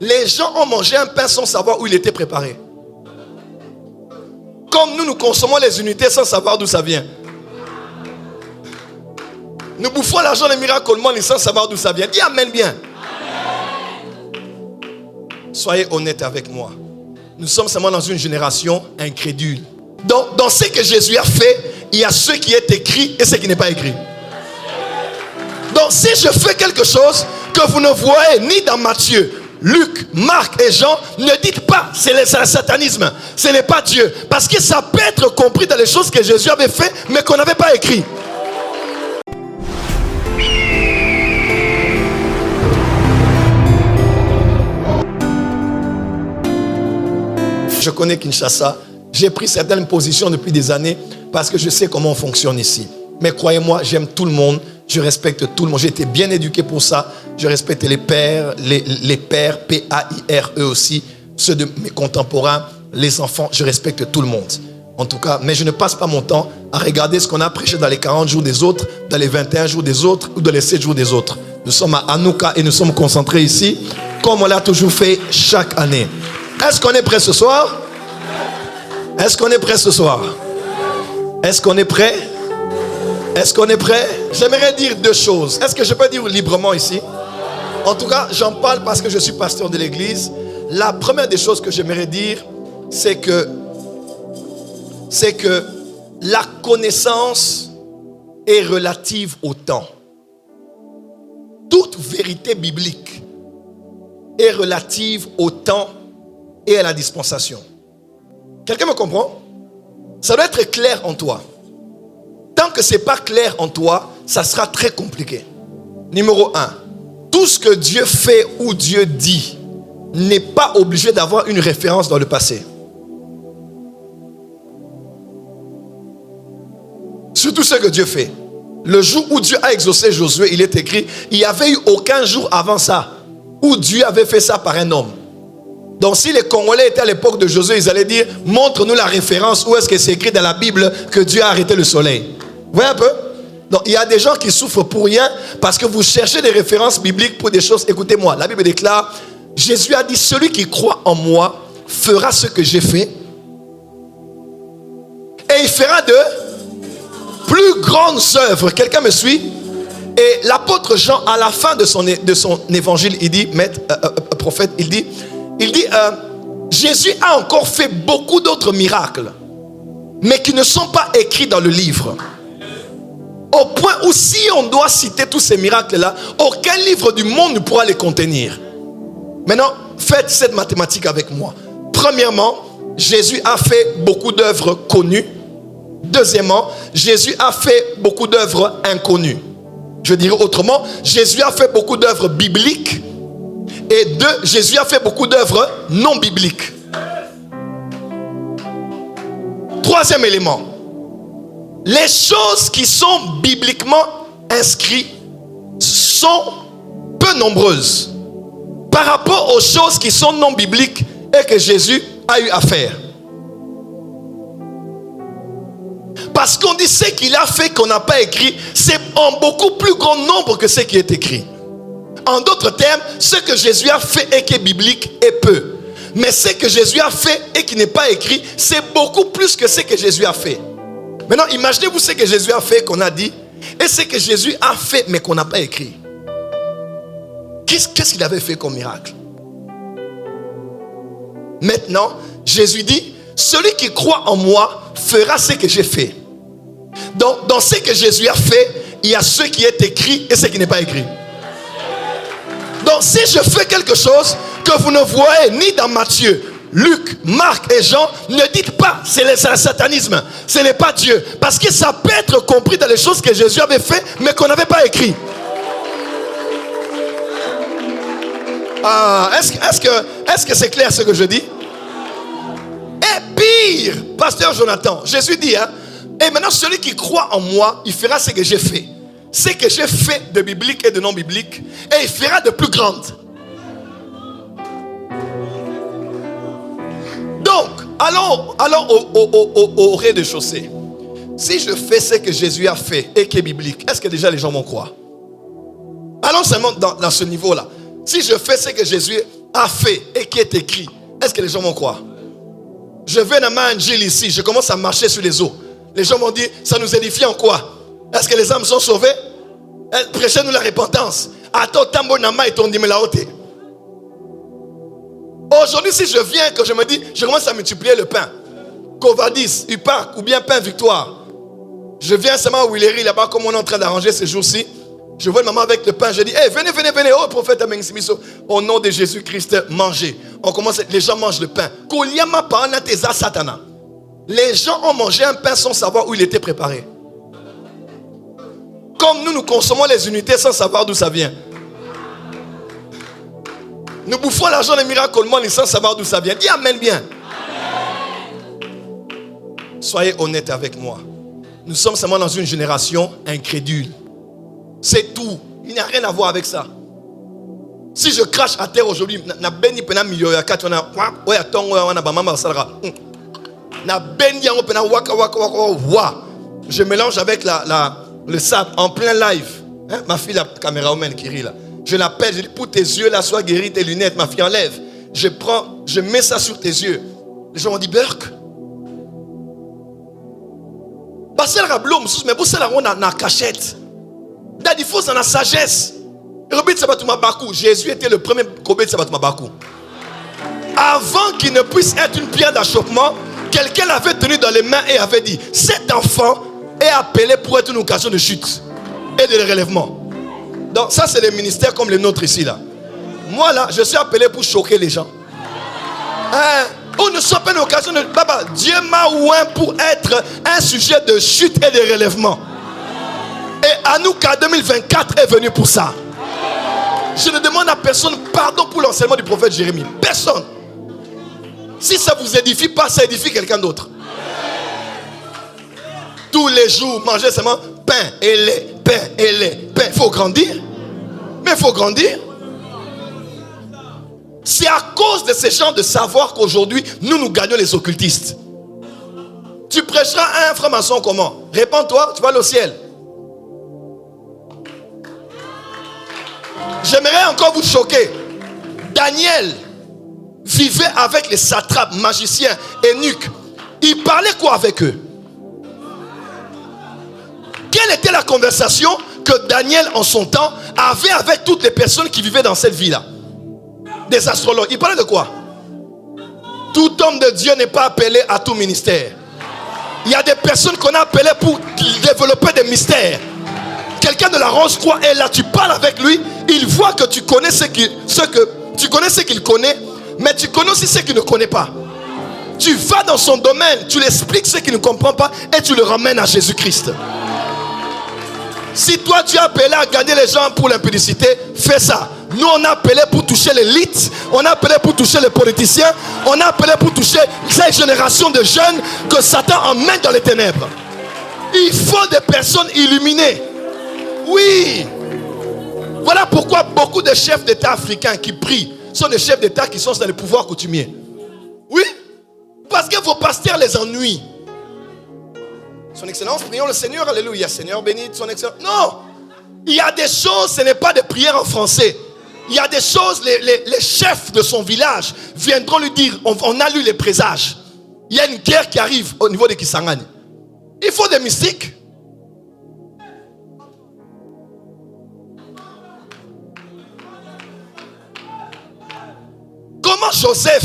Les gens ont mangé un pain sans savoir où il était préparé. Comme nous consommons les unités sans savoir d'où ça vient. Nous bouffons l'argent des miracles sans savoir d'où ça vient. Dis amen bien. Amen. Soyez honnêtes avec moi. Nous sommes seulement dans une génération incrédule. Dans ce que Jésus a fait, il y a ce qui est écrit et ce qui n'est pas écrit. Donc si je fais quelque chose que vous ne voyez ni dans Matthieu, Luc, Marc et Jean, ne dites pas c'est le satanisme, ce n'est pas Dieu. Parce que ça peut être compris dans les choses que Jésus avait fait mais qu'on n'avait pas écrit. Je connais Kinshasa, j'ai pris certaines positions depuis des années parce que je sais comment on fonctionne ici. Mais croyez-moi, j'aime tout le monde, je respecte tout le monde. J'ai été bien éduqué pour ça. Je respecte les pères, les pères, P-A-I-R-E aussi, ceux de mes contemporains, les enfants, je respecte tout le monde. En tout cas, mais je ne passe pas mon temps à regarder ce qu'on a prêché dans les 40 jours des autres, dans les 21 jours des autres ou dans les 7 jours des autres. Nous sommes à Hanouka et nous sommes concentrés ici, comme on l'a toujours fait chaque année. Est-ce qu'on est prêt ce soir? Est-ce qu'on est prêt ce soir? Est-ce qu'on est prêt? Est-ce qu'on est prêt? J'aimerais dire deux choses. Est-ce que je peux dire librement ici? En tout cas, j'en parle parce que je suis pasteur de l'église. La première des choses que j'aimerais dire, c'est que la connaissance est relative au temps. Toute vérité biblique est relative au temps et à la dispensation. Quelqu'un me comprend? Ça doit être clair en toi. Tant que ce n'est pas clair en toi, ça sera très compliqué. Numéro 1, tout ce que Dieu fait ou Dieu dit n'est pas obligé d'avoir une référence dans le passé. Surtout ce que Dieu fait. Le jour où Dieu a exaucé Josué, il est écrit, il n'y avait eu aucun jour avant ça où Dieu avait fait ça par un homme. Donc si les Congolais étaient à l'époque de Josué, ils allaient dire, montre-nous la référence, où est-ce que c'est écrit dans la Bible que Dieu a arrêté le soleil. Vous voyez un peu? Donc il y a des gens qui souffrent pour rien parce que vous cherchez des références bibliques pour des choses. Écoutez-moi, la Bible déclare, Jésus a dit, celui qui croit en moi fera ce que j'ai fait et il fera de plus grandes œuvres. Quelqu'un me suit? Et l'apôtre Jean, à la fin de son évangile, il dit, prophète, il dit, Jésus a encore fait beaucoup d'autres miracles, mais qui ne sont pas écrits dans le livre. Au point où si on doit citer tous ces miracles-là, aucun livre du monde ne pourra les contenir. Maintenant, faites cette mathématique avec moi. Premièrement, Jésus a fait beaucoup d'œuvres connues. Deuxièmement, Jésus a fait beaucoup d'œuvres inconnues. Je dirais autrement, Jésus a fait beaucoup d'œuvres bibliques. Et deux, Jésus a fait beaucoup d'œuvres non bibliques. Troisième élément. Les choses qui sont bibliquement inscrites sont peu nombreuses par rapport aux choses qui sont non bibliques et que Jésus a eu à faire. Parce qu'on dit ce qu'il a fait qu'on n'a pas écrit, c'est en beaucoup plus grand nombre que ce qui est écrit. En d'autres termes, ce que Jésus a fait et qui est biblique est peu. Mais ce que Jésus a fait et qui n'est pas écrit, c'est beaucoup plus que ce que Jésus a fait. Maintenant, imaginez-vous ce que Jésus a fait qu'on a dit et ce que Jésus a fait mais qu'on n'a pas écrit. Qu'est-ce qu'il avait fait comme miracle? Maintenant, Jésus dit, celui qui croit en moi fera ce que j'ai fait. Donc, dans ce que Jésus a fait, il y a ce qui est écrit et ce qui n'est pas écrit. Donc si je fais quelque chose que vous ne voyez ni dans Matthieu, Luc, Marc et Jean, ne dites pas c'est le satanisme, ce n'est pas Dieu. Parce que ça peut être compris dans les choses que Jésus avait fait mais qu'on n'avait pas écrit. Est-ce que c'est clair ce que je dis? Et pire, pasteur Jonathan, Jésus dit, et maintenant celui qui croit en moi, il fera ce que j'ai fait. Ce que j'ai fait de biblique et de non biblique, et il fera de plus grandes. Donc, allons au rez-de-chaussée. Si je fais ce que Jésus a fait et qui est biblique, est-ce que déjà les gens vont croire? Allons seulement dans ce niveau-là. Si je fais ce que Jésus a fait et qui est écrit, est-ce que les gens vont croire? Je vais dans ma Angile ici, je commence à marcher sur les eaux. Les gens m'ont dit, ça nous édifie en quoi? Est-ce que les âmes sont sauvées? Prêchez-nous la repentance. Attends, tambo nama et ton dimelaote. Aujourd'hui, si je viens, que je me dis, je commence à multiplier le pain. Covadis, Upac ou bien pain victoire. Je viens seulement à Willery, là-bas, comme on est en train d'arranger ces jours-ci. Je vois une maman avec le pain, je dis, hey, venez, venez, venez, oh prophète Amensimiso, au nom de Jésus-Christ, mangez. On commence, les gens mangent le pain. Les gens ont mangé un pain sans savoir où il était préparé. Comme nous consommons les unités sans savoir d'où ça vient. Nous bouffons l'argent des miracles sans savoir d'où ça vient. Dis amen bien. Amen. Soyez honnêtes avec moi. Nous sommes seulement dans une génération incrédule. C'est tout. Il n'y a rien à voir avec ça. Si je crache à terre aujourd'hui, je mélange avec le sable en plein live. Hein? Ma fille, la caméraman qui rit là. Je l'appelle, je dis pour tes yeux là, sois guéri, tes lunettes, ma fille enlève. Je mets ça sur tes yeux. Les gens m'ont dit, Burk. Mais vous savez, on a une cachette. Il faut dans la sagesse. Jésus était le premier Kobe de Sabat Mabakou. Avant qu'il ne puisse être une pierre d'achoppement, quelqu'un l'avait tenu dans les mains et avait dit, cet enfant est appelé pour être une occasion de chute et de relèvement. Donc ça c'est les ministères comme les nôtres ici là. Moi là, je suis appelé pour choquer les gens. On ne soit pas une occasion de... Baba, Dieu m'a oint pour être un sujet de chute et de relèvement. Et Anouka 2024 est venu pour ça. Je ne demande à personne pardon pour l'enseignement du prophète Jérémie. Personne. Si ça ne vous édifie pas, ça édifie quelqu'un d'autre. Tous les jours, manger seulement pain et lait, pain et lait, pain. Il faut grandir. Mais il faut grandir. C'est à cause de ces gens de savoir qu'aujourd'hui, nous gagnons les occultistes. Tu prêcheras à un franc-maçon comment? Répands-toi, tu vas aller au ciel. J'aimerais encore vous choquer. Daniel vivait avec les satrapes, magiciens, eunuques. Il parlait quoi avec eux? Quelle était la conversation que Daniel en son temps avait avec toutes les personnes qui vivaient dans cette vie-là? Des astrologues. Il parlait de quoi? Tout homme de Dieu n'est pas appelé à tout ministère. Il y a des personnes qu'on a appelées pour développer des mystères. Quelqu'un de la Rose-Croix est là, tu parles avec lui, il voit que tu connais ce qu'il connaît, mais tu connais aussi ce qu'il ne connaît pas. Tu vas dans son domaine, tu lui expliques ce qu'il ne comprend pas et tu le ramènes à Jésus-Christ. Si toi tu es appelé à gagner les gens pour l'impudicité, fais ça. Nous on a appelé pour toucher l'élite, on a appelé pour toucher les politiciens, on a appelé pour toucher cette génération de jeunes que Satan emmène dans les ténèbres. Il faut des personnes illuminées. Oui. Voilà pourquoi beaucoup de chefs d'État africains qui prient sont des chefs d'État qui sont dans le pouvoir coutumier. Oui. Parce que vos pasteurs les ennuient. Son Excellence, prions le Seigneur, alléluia. Seigneur béni son Excellence. Non. Il y a des choses, ce n'est pas des prières en français. Il y a des choses, les chefs de son village viendront lui dire, on a lu les présages. Il y a une guerre qui arrive au niveau de Kisangani. Il faut des mystiques. Comment Joseph,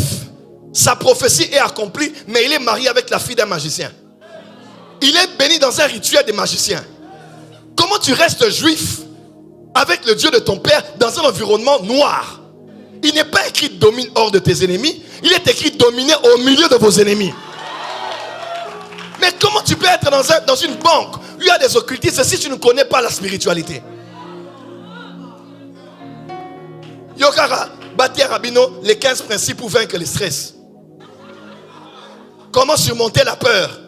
sa prophétie est accomplie, mais il est marié avec la fille d'un magicien. Il est béni dans un rituel des magiciens. Comment tu restes juif avec le Dieu de ton père dans un environnement noir? Il n'est pas écrit domine hors de tes ennemis. Il est écrit dominer au milieu de vos ennemis. Mais comment tu peux être dans une banque où il y a des occultistes si tu ne connais pas la spiritualité? Yokara, Bati Rabino, les 15 principes pour vaincre le stress. Comment surmonter la peur?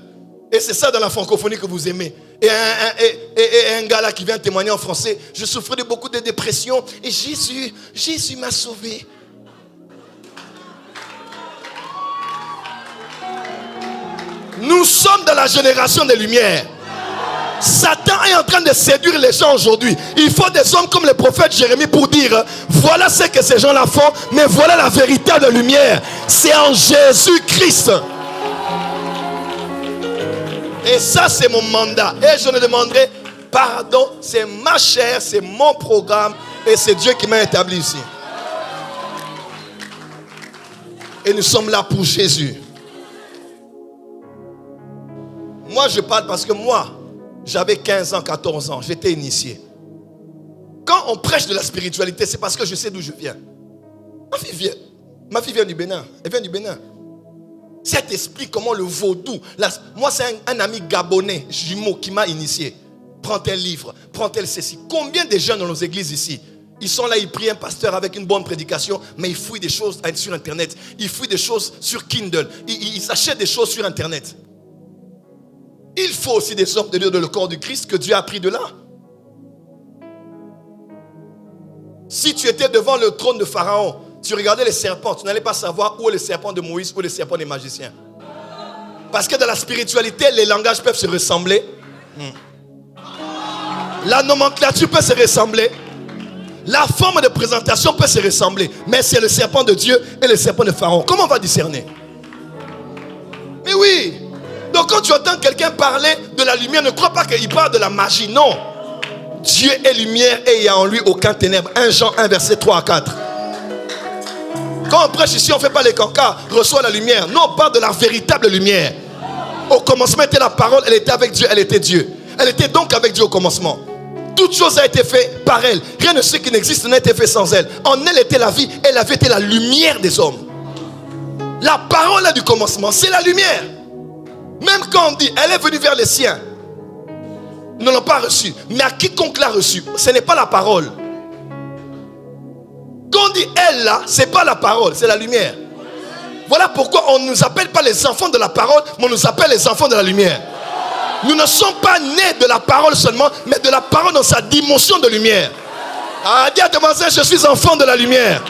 Et c'est ça dans la francophonie que vous aimez. Et un gars là qui vient témoigner en français. Je souffrais de beaucoup de dépression et Jésus m'a sauvé. Nous sommes dans la génération des lumières. Satan est en train de séduire les gens aujourd'hui. Il faut des hommes comme le prophète Jérémie pour dire, Voilà ce que ces gens-là font, mais voilà la véritable lumière. C'est en Jésus-Christ. Et ça, c'est mon mandat. Et je ne demanderai pardon. C'est ma chair, c'est mon programme. Et c'est Dieu qui m'a établi ici. Et nous sommes là pour Jésus. Moi, je parle parce que moi, j'avais 15 ans, 14 ans. J'étais initié. Quand on prêche de la spiritualité, c'est parce que je sais d'où je viens. Ma fille vient du Bénin. Elle vient du Bénin. Ça t'explique comment le vaudou. Moi, c'est un ami gabonais, jumeau, qui m'a initié. Prends tel livre, prends tel ceci. Combien de jeunes dans nos églises ici, ils sont là, ils prient un pasteur avec une bonne prédication, mais ils fouillent des choses sur Internet. Ils fouillent des choses sur Kindle. Ils achètent des choses sur Internet. Il faut aussi des hommes de Dieu dans le corps du Christ que Dieu a pris de là. Si tu étais devant le trône de Pharaon, tu regardais les serpents, tu n'allais pas savoir où est le serpent de Moïse, où est le serpent des magiciens. Parce que dans la spiritualité, les langages peuvent se ressembler. La nomenclature peut se ressembler. La forme de présentation peut se ressembler. Mais c'est le serpent de Dieu et le serpent de Pharaon. Comment on va discerner? Mais oui. Donc quand tu entends quelqu'un parler de la lumière, ne crois pas qu'il parle de la magie. Non. Dieu est lumière et il n'y a en lui aucun ténèbre. 1 Jean 1 verset 3 à 4. Quand on prêche ici, on ne fait pas les cancans. Reçoit la lumière. Non, on parle de la véritable lumière. Au commencement était la parole, elle était avec Dieu, elle était Dieu. Elle était donc avec Dieu au commencement. Toute chose a été faite par elle. Rien de ce qui n'existe n'a été fait sans elle. En elle était la vie et la vie était la lumière des hommes. La parole là du commencement, c'est la lumière. Même quand on dit, elle est venue vers les siens, ils ne l'ont pas reçue. Mais à quiconque l'a reçue, ce n'est pas la parole. Quand on dit elle là, ce n'est pas la parole, c'est la lumière. Voilà pourquoi on ne nous appelle pas les enfants de la parole, mais on nous appelle les enfants de la lumière. Nous ne sommes pas nés de la parole seulement, mais de la parole dans sa dimension de lumière. Ah, dis à tes voisins, je suis enfant de la lumière.